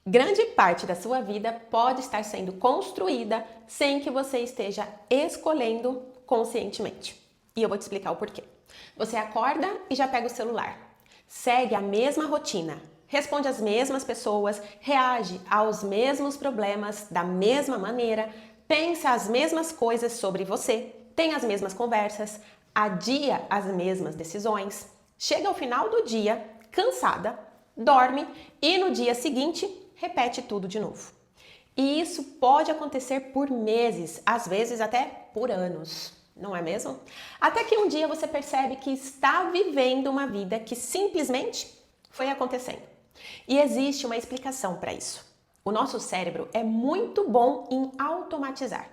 Grande parte da sua vida pode estar sendo construída sem que você esteja escolhendo conscientemente. E eu vou te explicar o porquê. Você acorda e já pega o celular. Segue a mesma rotina, responde às mesmas pessoas, reage aos mesmos problemas da mesma maneira, pensa as mesmas coisas sobre você, tem as mesmas conversas, adia as mesmas decisões, chega ao final do dia cansada, dorme e no dia seguinte repete tudo de novo. E isso pode acontecer por meses, às vezes até por anos, não é mesmo? Até que um dia você percebe que está vivendo uma vida que simplesmente foi acontecendo. E existe uma explicação para isso. O nosso cérebro é muito bom em automatizar.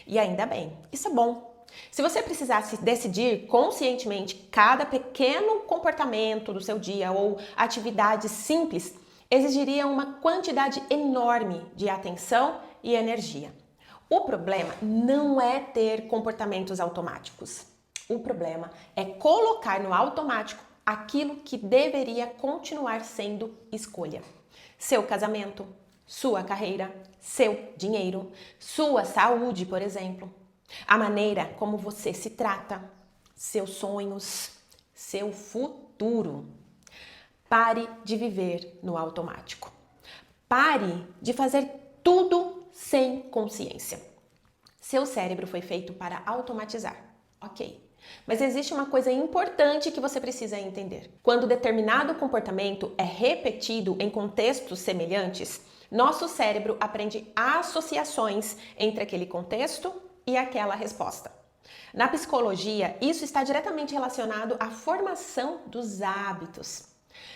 E ainda bem, isso é bom. Se você precisasse decidir conscientemente cada pequeno comportamento do seu dia ou atividade simples, exigiria uma quantidade enorme de atenção e energia. O problema não é ter comportamentos automáticos. O problema é colocar no automático aquilo que deveria continuar sendo escolha. Seu casamento, sua carreira, seu dinheiro, sua saúde, por exemplo. A maneira como você se trata, seus sonhos, seu futuro. Pare de viver no automático. Pare de fazer tudo sem consciência. Seu cérebro foi feito para automatizar, ok. Mas existe uma coisa importante que você precisa entender. Quando determinado comportamento é repetido em contextos semelhantes, nosso cérebro aprende associações entre aquele contexto e aquela resposta. Na psicologia, isso está diretamente relacionado à formação dos hábitos.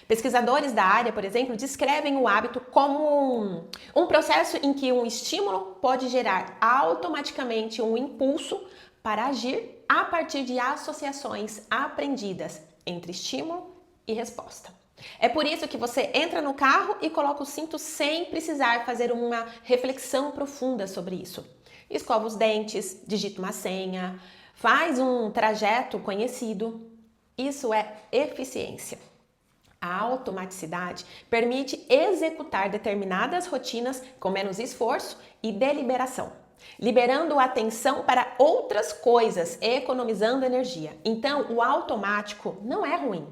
Pesquisadores da área, por exemplo, descrevem o hábito como um processo em que um estímulo pode gerar automaticamente um impulso para agir a partir de associações aprendidas entre estímulo e resposta. É por isso que você entra no carro e coloca o cinto sem precisar fazer uma reflexão profunda sobre isso. Escova os dentes, digita uma senha, faz um trajeto conhecido. Isso é eficiência. A automaticidade permite executar determinadas rotinas com menos esforço e deliberação, liberando a atenção para outras coisas, economizando energia. Então, o automático não é ruim.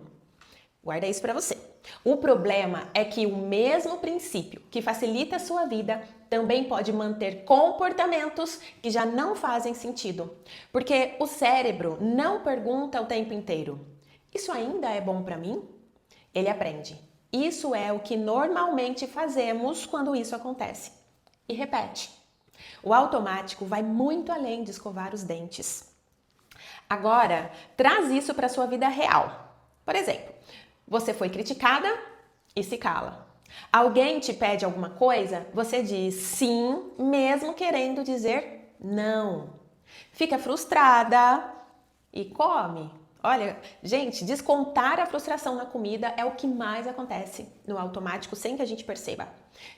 Guarda isso para você. O problema é que o mesmo princípio que facilita a sua vida também pode manter comportamentos que já não fazem sentido. Porque o cérebro não pergunta o tempo inteiro: isso ainda é bom para mim? Ele aprende. Isso é o que normalmente fazemos quando isso acontece. E repete. O automático vai muito além de escovar os dentes. Agora, traz isso para a sua vida real. Por exemplo, você foi criticada e se cala. Alguém te pede alguma coisa, você diz sim, mesmo querendo dizer não. Fica frustrada e come. Olha, gente, descontar a frustração na comida é o que mais acontece no automático sem que a gente perceba.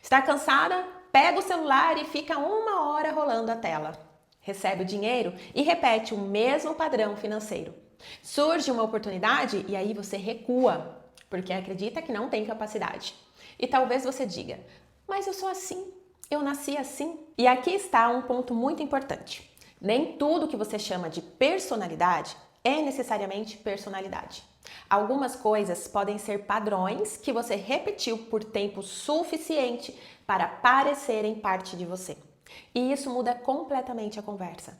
Está cansada? Pega o celular e fica 1 hora rolando a tela. Recebe o dinheiro e repete o mesmo padrão financeiro. Surge uma oportunidade e aí você recua, porque acredita que não tem capacidade. E talvez você diga, mas eu sou assim, eu nasci assim. E aqui está um ponto muito importante. Nem tudo que você chama de personalidade é necessariamente personalidade. Algumas coisas podem ser padrões que você repetiu por tempo suficiente para parecerem parte de você. E isso muda completamente a conversa.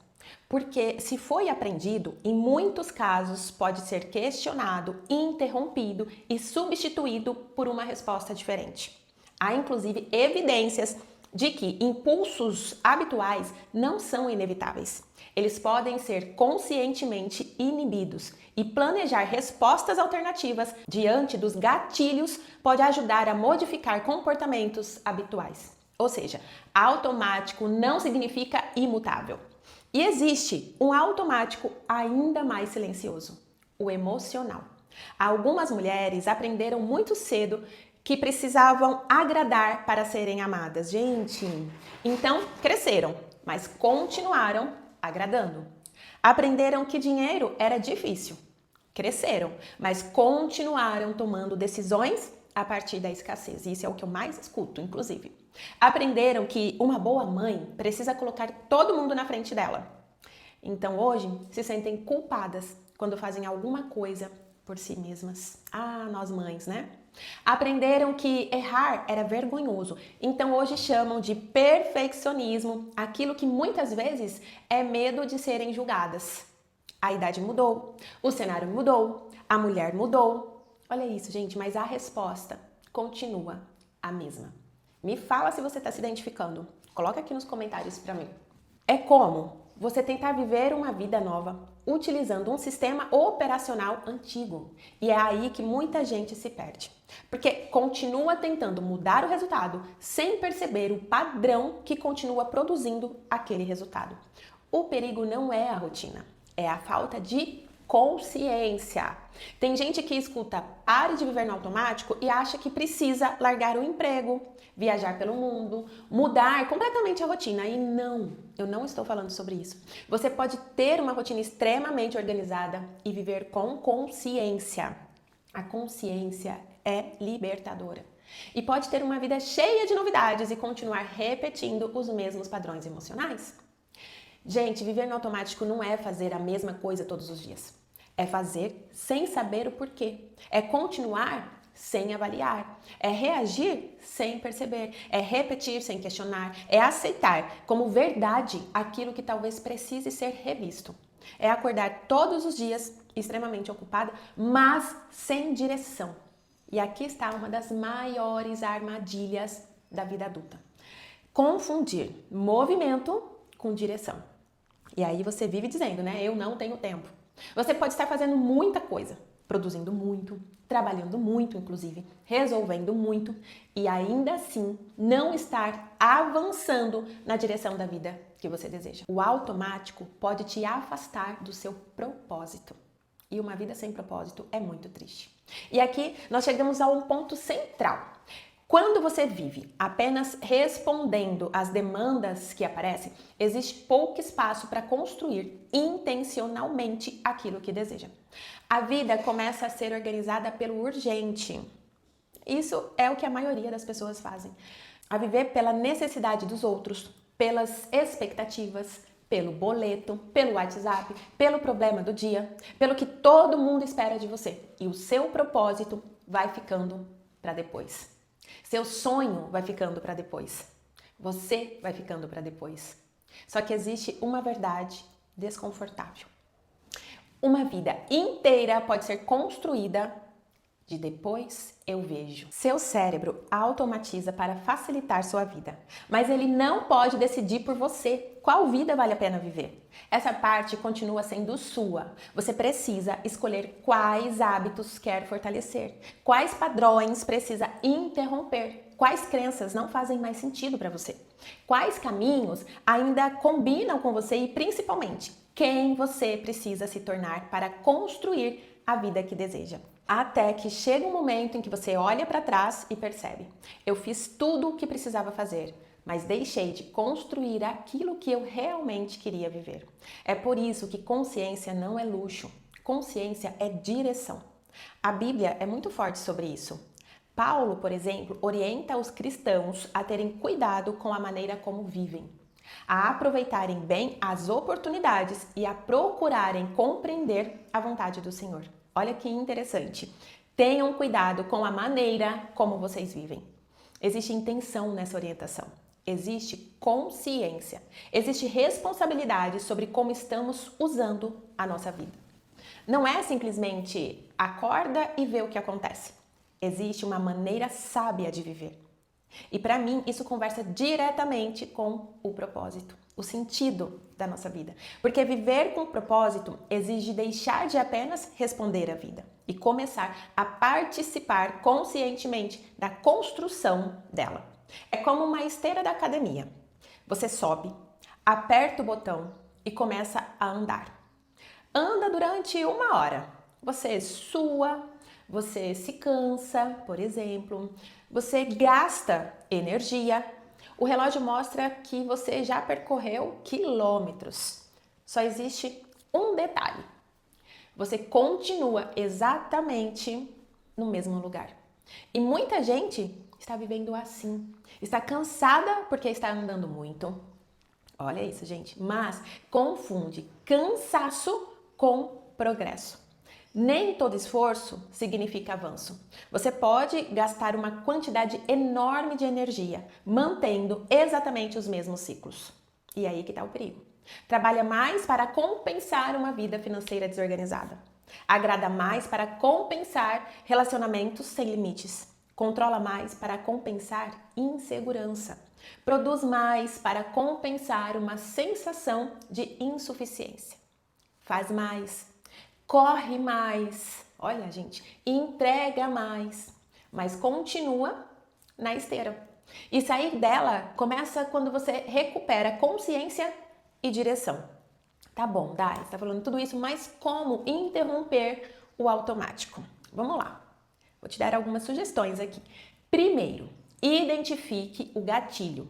Porque se foi aprendido, em muitos casos pode ser questionado, interrompido e substituído por uma resposta diferente. Há inclusive evidências de que impulsos habituais não são inevitáveis. Eles podem ser conscientemente inibidos e planejar respostas alternativas diante dos gatilhos pode ajudar a modificar comportamentos habituais. Ou seja, automático não significa imutável. E existe um automático ainda mais silencioso, o emocional. Algumas mulheres aprenderam muito cedo que precisavam agradar para serem amadas. Gente, então cresceram, mas continuaram agradando. Aprenderam que dinheiro era difícil. Cresceram, mas continuaram tomando decisões a partir da escassez. E isso é o que eu mais escuto, inclusive. Aprenderam que uma boa mãe precisa colocar todo mundo na frente dela. Então hoje se sentem culpadas quando fazem alguma coisa por si mesmas. Ah, nós mães, né? Aprenderam que errar era vergonhoso. Então hoje chamam de perfeccionismo aquilo que muitas vezes é medo de serem julgadas. A idade mudou, o cenário mudou, a mulher mudou. Olha isso, gente, mas a resposta continua a mesma. Me fala se você está se identificando. Coloca aqui nos comentários para mim. É como você tentar viver uma vida nova utilizando um sistema operacional antigo. E é aí que muita gente se perde. Porque continua tentando mudar o resultado sem perceber o padrão que continua produzindo aquele resultado. O perigo não é a rotina, é a falta de consciência. Tem gente que escuta pare de viver no automático e acha que precisa largar o emprego, viajar pelo mundo, mudar completamente a rotina. E não, eu não estou falando sobre isso. Você pode ter uma rotina extremamente organizada e viver com consciência. A consciência é libertadora. E pode ter uma vida cheia de novidades e continuar repetindo os mesmos padrões emocionais. Gente, viver no automático não é fazer a mesma coisa todos os dias. É fazer sem saber o porquê. É continuar sem avaliar. É reagir sem perceber. É repetir sem questionar. É aceitar como verdade aquilo que talvez precise ser revisto. É acordar todos os dias extremamente ocupada, mas sem direção. E aqui está uma das maiores armadilhas da vida adulta. Confundir movimento com direção. E aí você vive dizendo, né? Eu não tenho tempo. Você pode estar fazendo muita coisa, produzindo muito, trabalhando muito, inclusive, resolvendo muito e ainda assim não estar avançando na direção da vida que você deseja. O automático pode te afastar do seu propósito. E uma vida sem propósito é muito triste. E aqui nós chegamos a um ponto central. Quando você vive apenas respondendo às demandas que aparecem, existe pouco espaço para construir intencionalmente aquilo que deseja. A vida começa a ser organizada pelo urgente. Isso é o que a maioria das pessoas fazem. A viver pela necessidade dos outros, pelas expectativas, pelo boleto, pelo WhatsApp, pelo problema do dia, pelo que todo mundo espera de você. E o seu propósito vai ficando para depois. Seu sonho vai ficando para depois. Você vai ficando para depois. Só que existe uma verdade desconfortável. Uma vida inteira pode ser construída de depois eu vejo. Seu cérebro automatiza para facilitar sua vida, mas ele não pode decidir por você qual vida vale a pena viver. Essa parte continua sendo sua. Você precisa escolher quais hábitos quer fortalecer, quais padrões precisa interromper, quais crenças não fazem mais sentido para você, quais caminhos ainda combinam com você e principalmente quem você precisa se tornar para construir a vida que deseja. Até que chega um momento em que você olha para trás e percebe: eu fiz tudo o que precisava fazer, mas deixei de construir aquilo que eu realmente queria viver. É por isso que consciência não é luxo, consciência é direção. A Bíblia é muito forte sobre isso. Paulo, por exemplo, orienta os cristãos a terem cuidado com a maneira como vivem, a aproveitarem bem as oportunidades e a procurarem compreender a vontade do Senhor. Olha que interessante. Tenham cuidado com a maneira como vocês vivem. Existe intenção nessa orientação. Existe consciência. Existe responsabilidade sobre como estamos usando a nossa vida. Não é simplesmente acorda e vê o que acontece. Existe uma maneira sábia de viver. E para mim, isso conversa diretamente com o propósito, o sentido da nossa vida. Porque viver com propósito exige deixar de apenas responder à vida e começar a participar conscientemente da construção dela. É como uma esteira da academia. Você sobe, aperta o botão e começa a andar. Anda durante 1 hora. Você sua, você se cansa, por exemplo, você gasta energia. O relógio mostra que você já percorreu quilômetros. Só existe um detalhe. Você continua exatamente no mesmo lugar. E muita gente está vivendo assim. Está cansada porque está andando muito. Olha isso, gente. Mas confunde cansaço com progresso. Nem todo esforço significa avanço. Você pode gastar uma quantidade enorme de energia mantendo exatamente os mesmos ciclos. E aí que está o perigo. Trabalha mais para compensar uma vida financeira desorganizada. Agrada mais para compensar relacionamentos sem limites. Controla mais para compensar insegurança. Produz mais para compensar uma sensação de insuficiência. Faz mais. Corre mais. Olha, gente, entrega mais. Mas continua na esteira. E sair dela começa quando você recupera consciência e direção. Tá bom, Dai, você tá falando tudo isso, mas como interromper o automático? Vamos lá. Vou te dar algumas sugestões aqui. Primeiro, identifique o gatilho.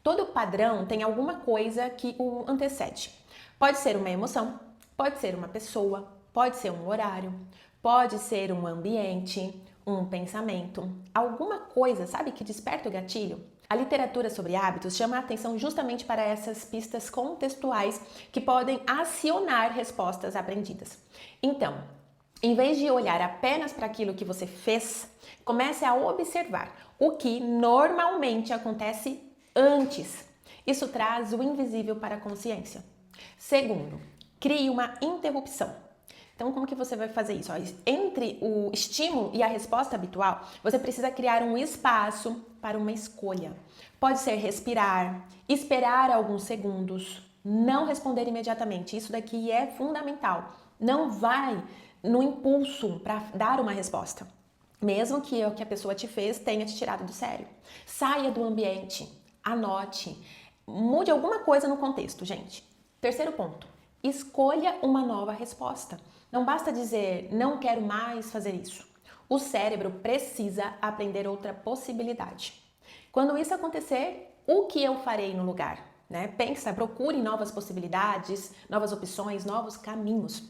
Todo padrão tem alguma coisa que o antecede. Pode ser uma emoção, pode ser uma pessoa, pode ser um horário, pode ser um ambiente, um pensamento, alguma coisa, sabe, que desperta o gatilho. A literatura sobre hábitos chama a atenção justamente para essas pistas contextuais que podem acionar respostas aprendidas. Então, em vez de olhar apenas para aquilo que você fez, comece a observar o que normalmente acontece antes. Isso traz o invisível para a consciência. Segundo, crie uma interrupção. Então, como que você vai fazer isso? Entre o estímulo e a resposta habitual, você precisa criar um espaço para uma escolha. Pode ser respirar, esperar alguns segundos, não responder imediatamente. Isso daqui é fundamental. Não vai no impulso para dar uma resposta, mesmo que o que a pessoa te fez tenha te tirado do sério. Saia do ambiente, anote, mude alguma coisa no contexto, gente. Terceiro ponto, escolha uma nova resposta. Não basta dizer, não quero mais fazer isso. O cérebro precisa aprender outra possibilidade. Quando isso acontecer, o que eu farei no lugar? Pensa, procure novas possibilidades, novas opções, novos caminhos.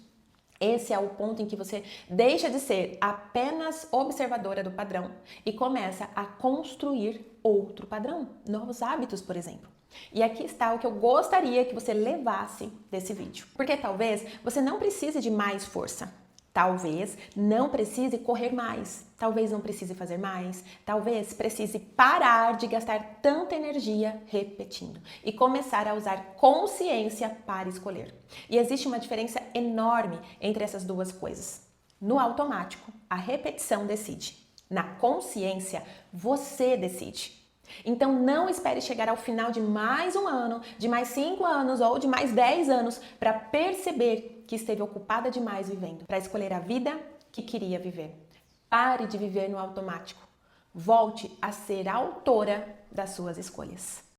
Esse é o ponto em que você deixa de ser apenas observadora do padrão e começa a construir outro padrão, novos hábitos, por exemplo. E aqui está o que eu gostaria que você levasse desse vídeo. Porque talvez você não precise de mais força. Talvez não precise correr mais. Talvez não precise fazer mais. Talvez precise parar de gastar tanta energia repetindo e começar a usar consciência para escolher. E existe uma diferença enorme entre essas duas coisas. No automático, a repetição decide. Na consciência, você decide. Então não espere chegar ao final de mais um ano, de mais 5 anos ou de mais 10 anos para perceber que esteve ocupada demais vivendo, para escolher a vida que queria viver. Pare de viver no automático. Volte a ser a autora das suas escolhas.